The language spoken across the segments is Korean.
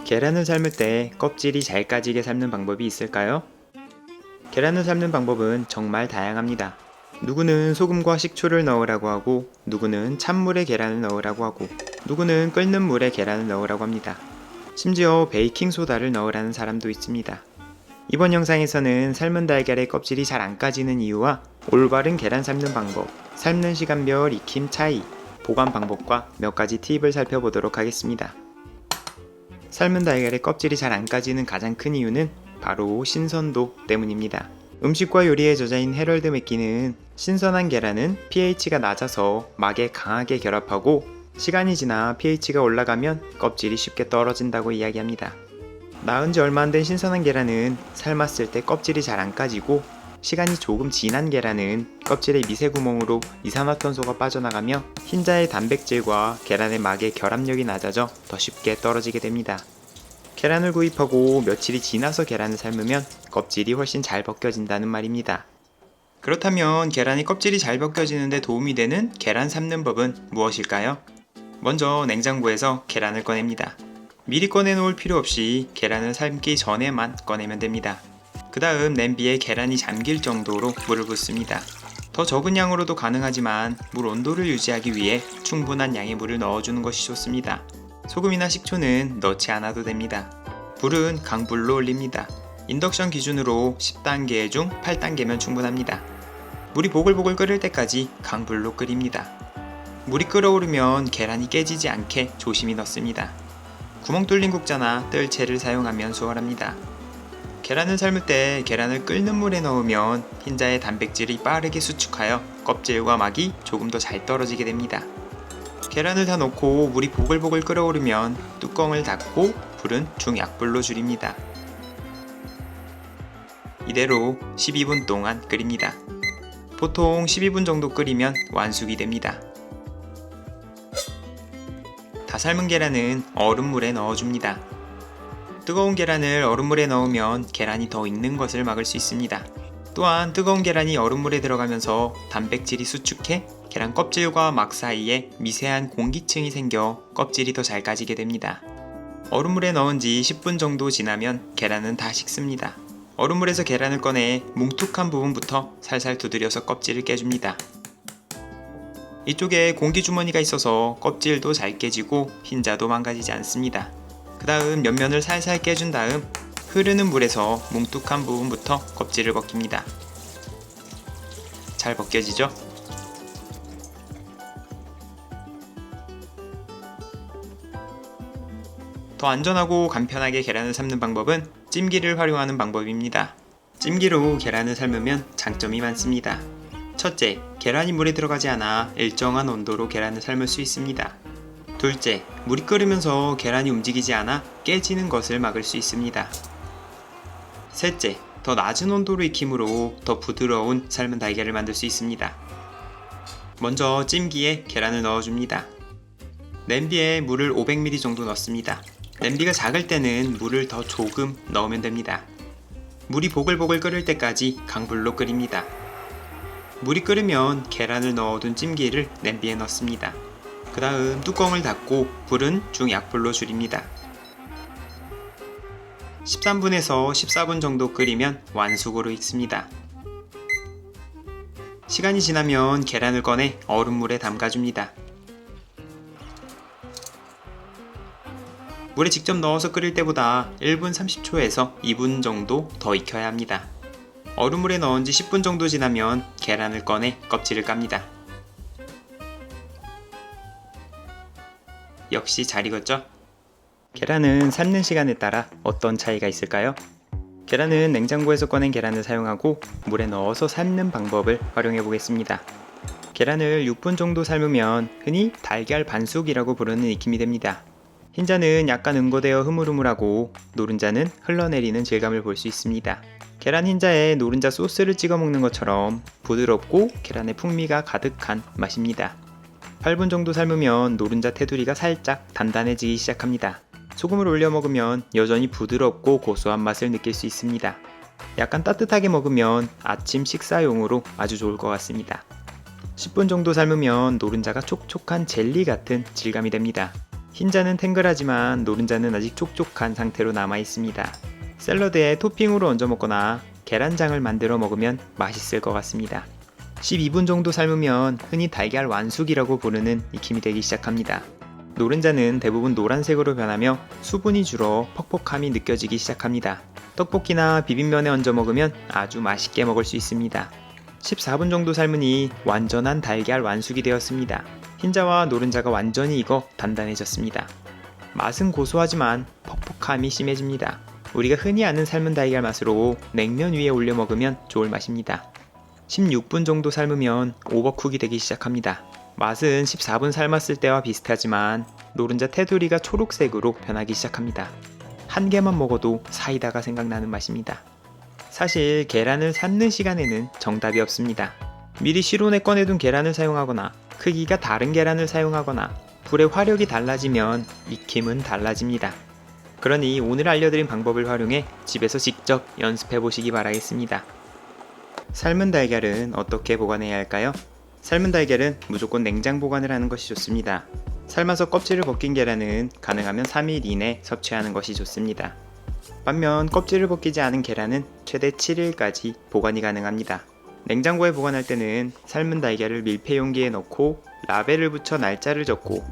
계란을 삶을 때 껍질이 잘 까지게 삶는 방법이 있을까요? 계란을 삶는 방법은 정말 다양합니다. 누구는 소금과 식초를 넣으라고 하고, 누구는 찬물에 계란을 넣으라고 하고, 누구는 끓는 물에 계란을 넣으라고 합니다. 심지어 베이킹소다를 넣으라는 사람도 있습니다. 이번 영상에서는 삶은 달걀의 껍질이 잘 안 까지는 이유와 올바른 계란 삶는 방법, 삶는 시간별 익힘 차이, 보관 방법과 몇 가지 팁을 살펴보도록 하겠습니다. 삶은 달걀의 껍질이 잘 안 까지는 가장 큰 이유는 바로 신선도 때문입니다. 음식과 요리에 저자인 해럴드 맥기는 신선한 계란은 pH가 낮아서 막에 강하게 결합하고 시간이 지나 pH가 올라가면 껍질이 쉽게 떨어진다고 이야기합니다. 나은 지 얼마 안 된 신선한 계란은 삶았을 때 껍질이 잘 안 까지고, 시간이 조금 지난 계란은 껍질의 미세 구멍으로 이산화탄소가 빠져나가며 흰자의 단백질과 계란의 막의 결합력이 낮아져 더 쉽게 떨어지게 됩니다. 계란을 구입하고 며칠이 지나서 계란을 삶으면 껍질이 훨씬 잘 벗겨진다는 말입니다. 그렇다면 계란이 껍질이 잘 벗겨지는데 도움이 되는 계란 삶는 법은 무엇일까요? 먼저 냉장고에서 계란을 꺼냅니다. 미리 꺼내놓을 필요 없이 계란을 삶기 전에만 꺼내면 됩니다. 그 다음 냄비에 계란이 잠길 정도로 물을 붓습니다. 더 적은 양으로도 가능하지만 물 온도를 유지하기 위해 충분한 양의 물을 넣어주는 것이 좋습니다. 소금이나 식초는 넣지 않아도 됩니다. 불은 강불로 올립니다. 인덕션 기준으로 10단계 중 8단계면 충분합니다. 물이 보글보글 끓을 때까지 강불로 끓입니다. 물이 끓어오르면 계란이 깨지지 않게 조심히 넣습니다. 구멍 뚫린 국자나 뜰채를 사용하면 수월합니다. 계란을 삶을 때 계란을 끓는 물에 넣으면 흰자의 단백질이 빠르게 수축하여 껍질과 막이 조금 더 잘 떨어지게 됩니다. 계란을 다 넣고 물이 보글보글 끓어오르면 뚜껑을 닫고 불은 중약불로 줄입니다. 이대로 12분 동안 끓입니다. 보통 12분 정도 끓이면 완숙이 됩니다. 다 삶은 계란은 얼음물에 넣어줍니다. 뜨거운 계란을 얼음물에 넣으면 계란이 더 익는 것을 막을 수 있습니다. 또한 뜨거운 계란이 얼음물에 들어가면서 단백질이 수축해 계란 껍질과 막 사이에 미세한 공기층이 생겨 껍질이 더 잘 까지게 됩니다. 얼음물에 넣은 지 10분 정도 지나면 계란은 다 식습니다. 얼음물에서 계란을 꺼내 뭉툭한 부분부터 살살 두드려서 껍질을 깨줍니다. 이쪽에 공기주머니가 있어서 껍질도 잘 깨지고 흰자도 망가지지 않습니다. 그 다음 옆면을 살살 깨준 다음 흐르는 물에서 뭉툭한 부분부터 껍질을 벗깁니다. 잘 벗겨지죠? 더 안전하고 간편하게 계란을 삶는 방법은 찜기를 활용하는 방법입니다. 찜기로 계란을 삶으면 장점이 많습니다. 첫째, 계란이 물에 들어가지 않아 일정한 온도로 계란을 삶을 수 있습니다. 둘째, 물이 끓으면서 계란이 움직이지 않아 깨지는 것을 막을 수 있습니다. 셋째, 더 낮은 온도로 익힘으로 더 부드러운 삶은 달걀을 만들 수 있습니다. 먼저 찜기에 계란을 넣어줍니다. 냄비에 물을 500ml 정도 넣습니다. 냄비가 작을 때는 물을 더 조금 넣으면 됩니다. 물이 보글보글 끓을 때까지 강불로 끓입니다. 물이 끓으면 계란을 넣어둔 찜기를 냄비에 넣습니다. 그 다음 뚜껑을 닫고 불은 중약불로 줄입니다. 13분에서 14분 정도 끓이면 완숙으로 익습니다. 시간이 지나면 계란을 꺼내 얼음물에 담가줍니다. 물에 직접 넣어서 끓일 때보다 1분 30초에서 2분 정도 더 익혀야 합니다. 얼음물에 넣은 지 10분 정도 지나면 계란을 꺼내 껍질을 깝니다. 역시 잘 익었죠? 계란은 삶는 시간에 따라 어떤 차이가 있을까요? 계란은 냉장고에서 꺼낸 계란을 사용하고 물에 넣어서 삶는 방법을 활용해 보겠습니다. 계란을 6분 정도 삶으면 흔히 달걀 반숙이라고 부르는 익힘이 됩니다. 흰자는 약간 응고되어 흐물흐물하고 노른자는 흘러내리는 질감을 볼 수 있습니다. 계란 흰자에 노른자 소스를 찍어 먹는 것처럼 부드럽고 계란의 풍미가 가득한 맛입니다. 8분 정도 삶으면 노른자 테두리가 살짝 단단해지기 시작합니다. 소금을 올려 먹으면 여전히 부드럽고 고소한 맛을 느낄 수 있습니다. 약간 따뜻하게 먹으면 아침 식사용으로 아주 좋을 것 같습니다. 10분 정도 삶으면 노른자가 촉촉한 젤리 같은 질감이 됩니다. 흰자는 탱글하지만 노른자는 아직 촉촉한 상태로 남아 있습니다. 샐러드에 토핑으로 얹어 먹거나 계란장을 만들어 먹으면 맛있을 것 같습니다. 12분 정도 삶으면 흔히 달걀 완숙이라고 부르는 익힘이 되기 시작합니다. 노른자는 대부분 노란색으로 변하며 수분이 줄어 퍽퍽함이 느껴지기 시작합니다. 떡볶이나 비빔면에 얹어 먹으면 아주 맛있게 먹을 수 있습니다. 14분 정도 삶으니 완전한 달걀 완숙이 되었습니다. 흰자와 노른자가 완전히 익어 단단해졌습니다. 맛은 고소하지만 퍽퍽함이 심해집니다. 우리가 흔히 아는 삶은 달걀 맛으로 냉면 위에 올려 먹으면 좋을 맛입니다. 16분 정도 삶으면 오버쿡이 되기 시작합니다. 맛은 14분 삶았을 때와 비슷하지만 노른자 테두리가 초록색으로 변하기 시작합니다. 한 개만 먹어도 사이다가 생각나는 맛입니다. 사실 계란을 삶는 시간에는 정답이 없습니다. 미리 실온에 꺼내둔 계란을 사용하거나 크기가 다른 계란을 사용하거나 불의 화력이 달라지면 익힘은 달라집니다. 그러니 오늘 알려드린 방법을 활용해 집에서 직접 연습해 보시기 바라겠습니다. 삶은 달걀은 어떻게 보관해야 할까요? 삶은 달걀은 무조건 냉장 보관을 하는 것이 좋습니다. 삶아서 껍질을 벗긴 계란은 가능하면 3일 이내 섭취하는 것이 좋습니다. 반면 껍질을 벗기지 않은 계란은 최대 7일까지 보관이 가능합니다. 냉장고에 보관할 때는 삶은 달걀을 밀폐 용기에 넣고 라벨을 붙여 날짜를 적고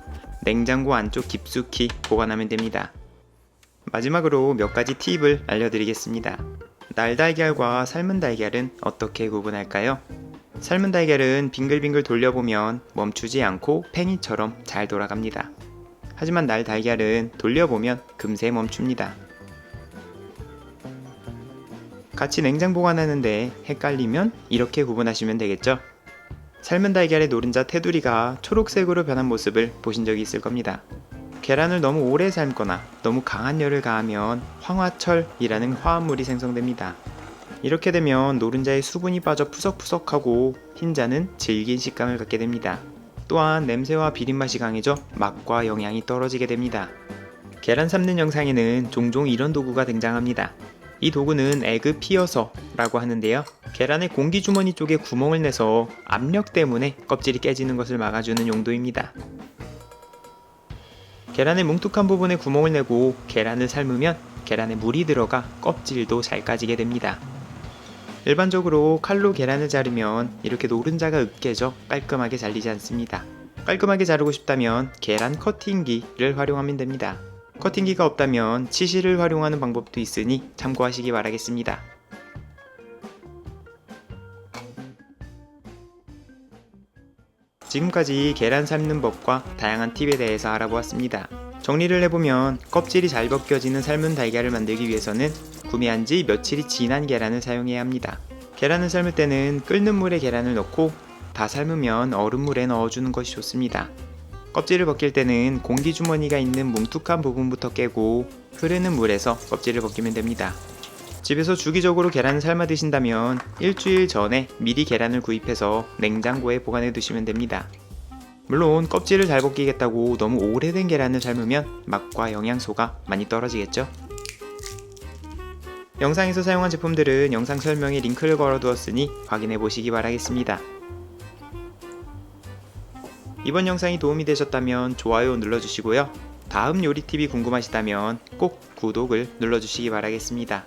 냉장고 안쪽 깊숙이 보관하면 됩니다. 마지막으로 몇 가지 팁을 알려드리겠습니다. 날달걀과 삶은 달걀은 어떻게 구분할까요? 삶은 달걀은 빙글빙글 돌려보면 멈추지 않고 팽이처럼 잘 돌아갑니다. 하지만 날달걀은 돌려보면 금세 멈춥니다. 같이 냉장 보관하는데 헷갈리면 이렇게 구분하시면 되겠죠? 삶은 달걀의 노른자 테두리가 초록색으로 변한 모습을 보신 적이 있을 겁니다. 계란을 너무 오래 삶거나 너무 강한 열을 가하면 황화철이라는 화합물이 생성됩니다. 이렇게 되면 노른자의 수분이 빠져 푸석푸석하고 흰자는 질긴 식감을 갖게 됩니다. 또한 냄새와 비린맛이 강해져 맛과 영양이 떨어지게 됩니다. 계란 삶는 영상에는 종종 이런 도구가 등장합니다. 이 도구는 에그 피어서라고 하는데요. 계란의 공기주머니 쪽에 구멍을 내서 압력 때문에 껍질이 깨지는 것을 막아주는 용도입니다. 계란의 뭉툭한 부분에 구멍을 내고 계란을 삶으면 계란에 물이 들어가 껍질도 잘 까지게 됩니다. 일반적으로 칼로 계란을 자르면 이렇게 노른자가 으깨져 깔끔하게 잘리지 않습니다. 깔끔하게 자르고 싶다면 계란 커팅기를 활용하면 됩니다. 커팅기가 없다면 치실을 활용하는 방법도 있으니 참고하시기 바라겠습니다. 지금까지 계란 삶는 법과 다양한 팁에 대해서 알아보았습니다. 정리를 해보면 껍질이 잘 벗겨지는 삶은 달걀을 만들기 위해서는 구매한 지 며칠이 지난 계란을 사용해야 합니다. 계란을 삶을 때는 끓는 물에 계란을 넣고 다 삶으면 얼음물에 넣어주는 것이 좋습니다. 껍질을 벗길 때는 공기주머니가 있는 뭉툭한 부분부터 깨고 흐르는 물에서 껍질을 벗기면 됩니다. 집에서 주기적으로 계란을 삶아 드신다면 일주일 전에 미리 계란을 구입해서 냉장고에 보관해 두시면 됩니다. 물론 껍질을 잘 벗기겠다고 너무 오래된 계란을 삶으면 맛과 영양소가 많이 떨어지겠죠? 영상에서 사용한 제품들은 영상 설명에 링크를 걸어 두었으니 확인해 보시기 바라겠습니다. 이번 영상이 도움이 되셨다면 좋아요 눌러주시고요. 다음 요리팁이 궁금하시다면 꼭 구독을 눌러주시기 바라겠습니다.